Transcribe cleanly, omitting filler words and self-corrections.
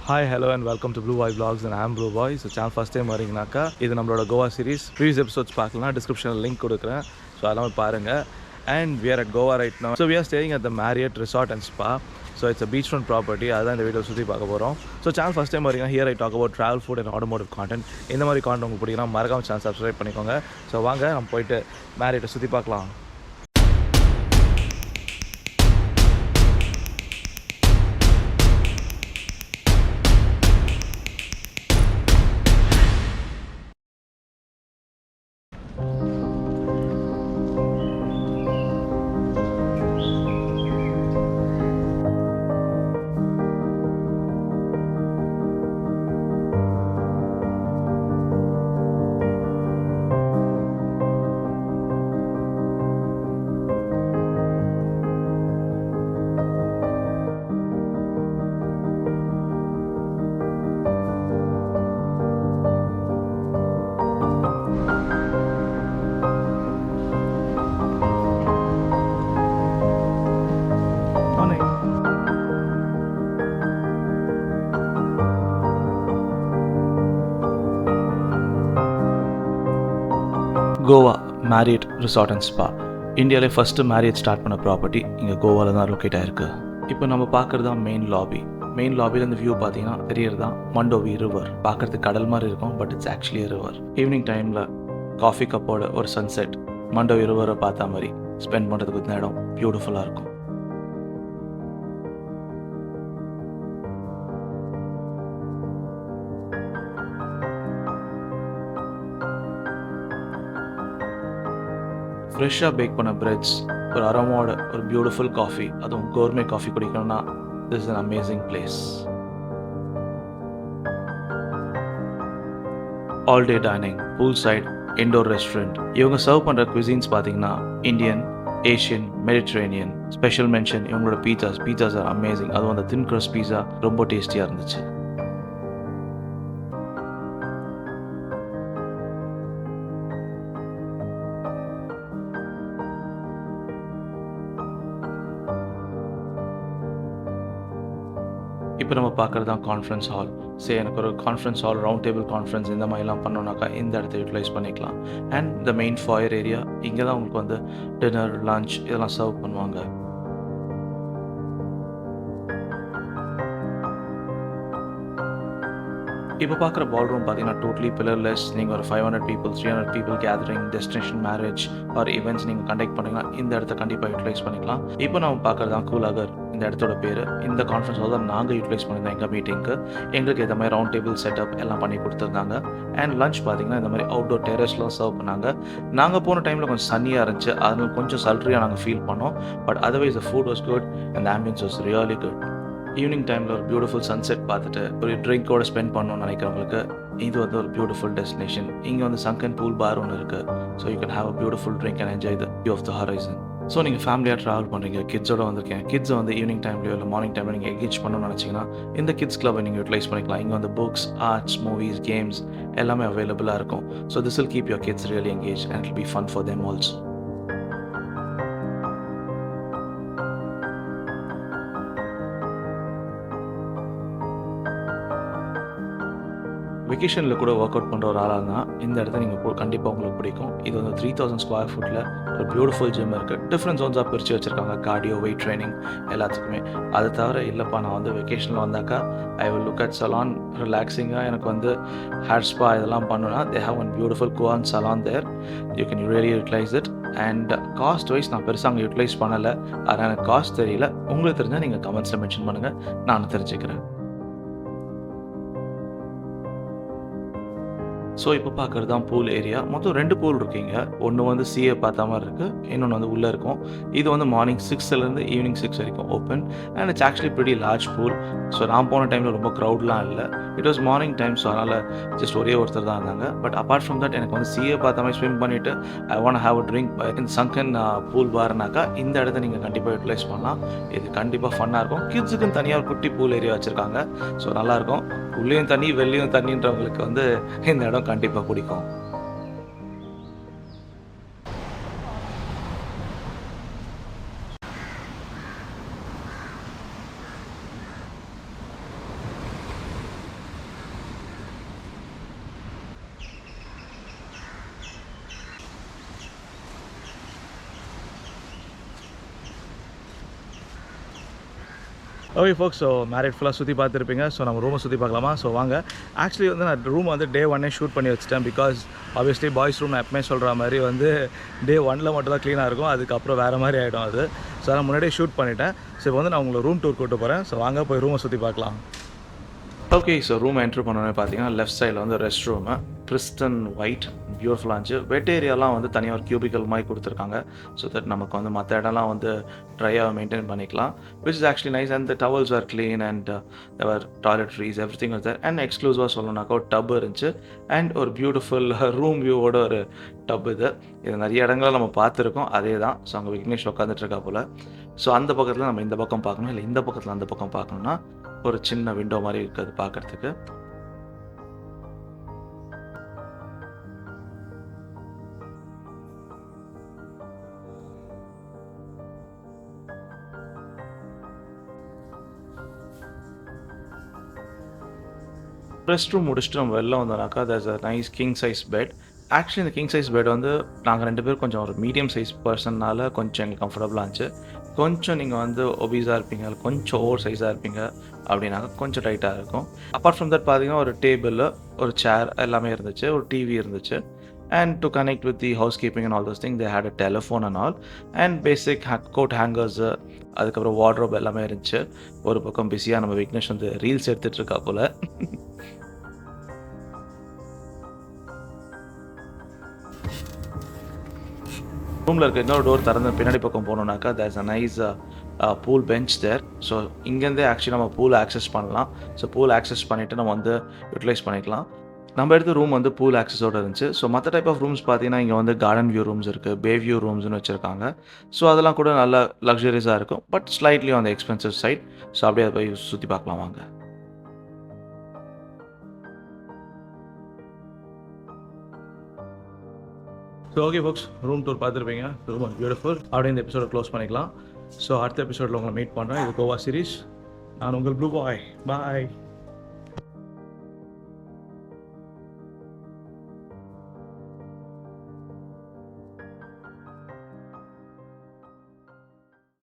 Hi hello and welcome to blue boy vlogs and I'm blue boy. So channel first time வரீங்கனாக்கா இது நம்மளோட Goa series previous episodes பார்க்கலாம், டிஸ்கிரிப்ஷனில் link கொடுக்குறேன். So அதெல்லாம் பாருங்கள். And we are at Goa right now. So we are staying at the Marriott Resort and Spa. So it's a beachfront property. அதான் இந்த வீடியோ சுற்றி பார்க்க போகிறோம். ஸோ சேனல் ஃபஸ்ட் டைம் வரீங்கன்னா here I talk about travel food and automotive content. இந்த மாதிரி content உங்களுக்கு பிடிக்குன்னா மறக்காம சேனல் சப்ஸ்கிரைப் பண்ணிக்கோங்க. ஸோ வாங்க நம்ம போயிட்டு மேரியட்டை சுற்றி பார்க்கலாம். Goa Marriott resort and spa இந்தியாவிலே ஃபஸ்ட்டு மேரியட் ஸ்டார்ட் பண்ண ப்ராப்பர்ட்டி இங்கே கோவாவில் தான் லொக்கேட் ஆகிருக்கு. இப்போ நம்ம பார்க்குறது தான் மெயின் லாபி. மெயின் லாபியில் இந்த வியூ பார்த்தீங்கன்னா தெரியறது தான் மண்டோவி ரிவர். பார்க்குறதுக்கு கடல் மாதிரி இருக்கும், but it's actually river. Evening டைமில் காஃபி கப்போட ஒரு சன்செட் மண்டோவி ரிவரை பார்த்தா மாதிரி ஸ்பெண்ட் பண்ணுறதுக்கு இந்த இடம் பியூட்டிஃபுல்லாக இருக்கும். ஃப்ரெஷ்ஷாக பேக் பண்ண பிரெட்ஸ், ஒரு அரோமாவோட ஒரு பியூட்டிஃபுல் காஃபி, அதுவும் கோர்மே காஃபி குடிக்கணும்னா this is an amazing place. All day dining, pool side, indoor restaurant. இவங்க சர்வ் பண்ணுற குவிசின்ஸ் பார்த்தீங்கன்னா Indian, Asian, Mediterranean. Special mention இவங்களோட பீட்சாஸ் ஆர் அமேசிங். அதுவும் அந்த தின் க்ரஸ்ட் பீஸா ரொம்ப டேஸ்டியாக இருந்துச்சு. இப்போ நம்ம பார்க்குறது தான் கான்ஃபரன்ஸ் ஹால். சரி, எனக்கு ஒரு conference hall, round table conference இந்த மாதிரிலாம் பண்ணோன்னாக்கா இந்த இடத்த யூட்டிலைஸ் பண்ணிக்கலாம். அண்ட் இந்த மெயின் ஃபாயர் ஏரியா, இங்கே தான் உங்களுக்கு வந்து டின்னர், லன்ச் இதெல்லாம் சர்வ் பண்ணுவாங்க. இப்போ பார்க்குற பால் ரூம் பார்த்தீங்கன்னா டோட்டலி பில்லர்லெஸ். நீங்கள் ஒரு 500 people 300 people gathering, destination marriage or events நீங்கள் கண்டக்ட் பண்ணிங்கன்னா இந்த இடத்த கண்டிப்பாக யூட்டிலைஸ் பண்ணிக்கலாம். இப்போ நம்ம பார்க்குறது தான் கூலாகர், இந்த இடத்தோட பேர். இந்த கான்ஃபரன்ஸ் ஹால் தான் நாங்கள் யூட்டிலைஸ் பண்ணியிருந்தோம் எங்கள் மீட்டிங்க்கு. எங்களுக்கு இந்த மாதிரி ரவுண்ட் டேபிள் செட்டப் எல்லாம் பண்ணி கொடுத்துருந்தாங்க. அண்ட் லஞ்ச் பார்த்தீங்கன்னா இந்த மாதிரி அவுட்டோர் டெரஸ்லாம் சர்வ் பண்ணாங்க. நாங்கள் போன டைமில் கொஞ்சம் சன்னியாக இருந்துச்சு, அதனால கொஞ்சம் சல்ட்ரியாக நாங்கள் ஃபீல் பண்ணோம். But otherwise the food was good and ambience was really good. Evening டைமில் ஒரு பியூட்டிஃபுல் சன்செட் பார்த்துட்டு ஒரு ட்ரிங்கோட ஸ்பெண்ட் பண்ணணும்னு நினைக்கிறவங்களுக்கு இது வந்து ஒரு பியூட்டிஃபுல் டெஸ்டினேஷன். இங்கே வந்து சங்கன் பூல் பார் ஒன்று இருக்குது. So you can have a beautiful drink and enjoy the view of the horizon. ஸோ நீங்கள் ஃபேமிலியாக ட்ராவல் பண்ணுறீங்க, கிட்ஸோட வந்திருக்கேன், கிட்ஸை வந்து ஈவினிங் டைம்லையோ இல்லை மார்னிங் டைமில் நீங்கள் என்கேஜ் பண்ணணும்னு நினச்சிங்கன்னா இந்த கிட்ஸ் கிளப்பை நீங்கள் யூட்டிலைஸ் பண்ணிக்கலாம். இங்கே வந்து புக்ஸ், ஆர்ட்ஸ், மூவிஸ், கேம்ஸ் எல்லாமே அவைலபிளாக இருக்கும். So this will keep your kids really engage and it will be fun for them also. வெக்கேஷனில் கூட ஒர்க் அவுட் பண்ணுற ஒரு ஆளாக இருந்தால் இந்த இடத்த நீங்கள் கண்டிப்பாக உங்களுக்கு பிடிக்கும். இது வந்து 3000 ஸ்கொயர் ஃபுட்டில் ஒரு பியூட்டிஃபுல் ஜிம் இருக்குது. டிஃப்ரெண்ட் ஜோன்ஸாக பிரித்து வச்சுருக்காங்க, கார்டியோ, வெயிட் ட்ரைனிங் எல்லாத்துக்குமே. அது தவிர இல்லைப்பா நான் வந்து வெக்கேஷனில் வந்தாக்கா I will look at salon, ரிலாக்ஸிங்காக எனக்கு வந்து ஹேர் ஸ்பா இதெல்லாம் பண்ணுன்னா தே ஹேவ் ஒன் பியூட்டிஃபுல் குவான் salon there. You can really utilise it. And cost wise நான் பெருசாக அங்கே யூட்டிலைஸ் பண்ணலை, அதனால் எனக்கு காஸ்ட் தெரியல. உங்களுக்கு தெரிஞ்சால் நீங்கள் கமெண்ட்ஸில் மென்ஷன் பண்ணுங்கள், நானும் தெரிஞ்சுக்கிறேன். ஸோ இப்போ பார்க்குறது தான் பூல் ஏரியா. மொத்தம் 2 பூல் இருக்குங்க. ஒன்று வந்து சிஏ பார்த்த மாதிரி இருக்குது, இன்னொன்று வந்து உள்ளே இருக்கும். இது வந்து மார்னிங் 6லேருந்து ஈவினிங் 6 வரைக்கும் open and it's actually pretty large pool. So நான் போன டைமில் ரொம்ப க்ரௌட்லாம் இல்லை. It was morning time, so அதனால் ஜஸ்ட் ஒரே ஒருத்தர் தான் இருந்தாங்க. பட் அப்பார்ட் ஃப்ரம் தட் எனக்கு வந்து சிஏ பார்த்த மாதிரி ஸ்விம் பண்ணிவிட்டு I want have a drink இந்த சங்கன் பூல் பார்னாக்கா இந்த இடத்த நீங்கள் கண்டிப்பாக யூட்டிலைஸ் பண்ணலாம். இது கண்டிப்பாக ஃபன்னாக இருக்கும். கிட்ஸுக்குன்னு தனியாக ஒரு குட்டி பூல் ஏரியா வச்சுருக்காங்க. ஸோ நல்லாயிருக்கும். உள்ளேயும் தண்ணி வெளியும் தண்ணின்றவங்களுக்கு வந்து இந்த இடம் கண்டிப்பாக பிடிக்கும். ஓகே ஃபோக்ஸ், ஸோ மேரிட் ஃபுல்லாக சுற்றி பார்த்துருப்பீங்க. ஸோ நம்ம ரூமை சுற்றி பார்க்கலாமா? ஸோ வாங்க. ஆக்சுவலி வந்து நான் ரூம் வந்து டே 1 ஷூட் பண்ணி வச்சிட்டேன். பிகாஸ் ஆப்வியஸ்லி பாய்ஸ் ரூம் நான் எப்பவுமே சொல்கிற மாதிரி வந்து டே 1 மட்டும் தான் க்ளீனாக இருக்கும். அதுக்கப்புறம் வேறு மாதிரி ஆகிடும் அது. ஸோ நான் முன்னாடியே ஷூட் பண்ணிட்டேன். ஸோ இப்போ வந்து நான் உங்களை ரூம் டூர் கூட்டு போகிறேன். ஸோ வாங்க போய் ரூமை சுற்றி பார்க்கலாம். ஓகே, ஸோ ரூம் என்ட்ரு பண்ணோன்னே பார்த்தீங்கன்னா லெஃப்ட் சைடில் வந்து ரெஸ்ட் ரூமு கிறிஸ்டன் ஒயிட் பியூட்டிஃபுல்லாக இருந்துச்சு. வெட் ஏரியாலாம் வந்து தனியாக ஒரு கியூபிக்கல் மாதிரி கொடுத்துருக்காங்க. ஸோ தட் நமக்கு வந்து மற்ற இடம்லாம் வந்து ட்ரையாக மெயின்டைன் பண்ணிக்கலாம். Which is actually nice. And the towels are clean and their toiletries everything was there. அண்ட் எக்ஸ்க்ளூசிவாக சொல்லணும்னாக்கா ஒரு டப் இருந்துச்சு. அண்ட் ஒரு பியூட்டிஃபுல் ரூம் வியூவோட ஒரு டப் இது நிறைய இடங்களில் நம்ம பார்த்துருக்கோம். அதே தான். ஸோ அங்கே விக்னேஷ் உட்காந்துட்டு இருக்கா போல். ஸோ அந்த பக்கத்தில் நம்ம இந்த பக்கம் பார்க்கணும், இல்லை இந்த பக்கத்தில் அந்த பக்கம் பார்க்கணுன்னா ஒரு சின்ன விண்டோ மாதிரி இருக்குது பார்க்குறதுக்கு. ரெஸ்ட் ரூம் முடிச்சுட்டு நம்ம வெளில வந்தோம்னாக்கா there's a nice king size bed. Actually இந்த கிங் சைஸ் பெட் வந்து நாங்கள் 2 பேரும் கொஞ்சம் ஒரு மீடியம் சைஸ் பர்சன்னால கொஞ்சம் எங்களுக்கு கம்ஃபர்டபுளாக இருந்துச்சு. கொஞ்சம் நீங்கள் வந்து ஒபீஸாக இருப்பீங்க, கொஞ்சம் ஓவர் சைஸாக இருப்பீங்க அப்படின்னாக்கா கொஞ்சம் டைட்டாக இருக்கும். அப்பார்ட் ஃப்ரம் தட் பார்த்தீங்கன்னா ஒரு டேபிள், ஒரு சேர் எல்லாமே இருந்துச்சு, ஒரு டிவி இருந்துச்சு. And to connect with the housekeeping and all those thing they had a telephone and all. And basic coat hangers, அதுக்கப்புறம் வார்ட்ரோப் எல்லாமே இருந்துச்சு. ஒரு பக்கம் பிஸியாக நம்ம விக்னேஷ் வந்து ரீல்ஸ் எடுத்துகிட்டு இருக்கா போல். ரூமில் இருக்க இன்னொரு டோர் திறந்து பின்னாடி பக்கம் போனோம்னாக்கா there's a nice pool bench there. So இங்கேருந்தே ஆக்சுவலி நம்ம பூல் ஆக்சஸ் பண்ணலாம். ஸோ பூல் ஆக்சஸ் பண்ணிவிட்டு நம்ம வந்து யூட்டிலைஸ் பண்ணிக்கலாம். நம்ம எடுத்த ரூம் வந்து பூல் ஆக்சஸோடு இருந்துச்சு. ஸோ மற்ற டைப் ஆஃப் ரூம்ஸ் பார்த்தீங்கன்னா இங்கே வந்து கார்டன் வியூ ரூம்ஸ் இருக்குது, பே வியூ ரூம்ஸ்னு வச்சுருக்காங்க. ஸோ அதெல்லாம் கூட நல்லா லக்ஸரியஸாக இருக்கும். But slightly on the expensive side. So அப்படியே அதை போய் சுற்றி பார்க்கலாம் வாங்க. So okay folks, room tour பார்த்துருப்பீங்க. Room beautiful. அப்படியே இந்த எபிசோட க்ளோஸ் பண்ணிக்கலாம். ஸோ அடுத்த எபிசோடில் உங்களை மீட் பண்ணுறேன். இது கோவா சீரிஸ். நான் உங்கள் ப்ளூ பாய். பாய்.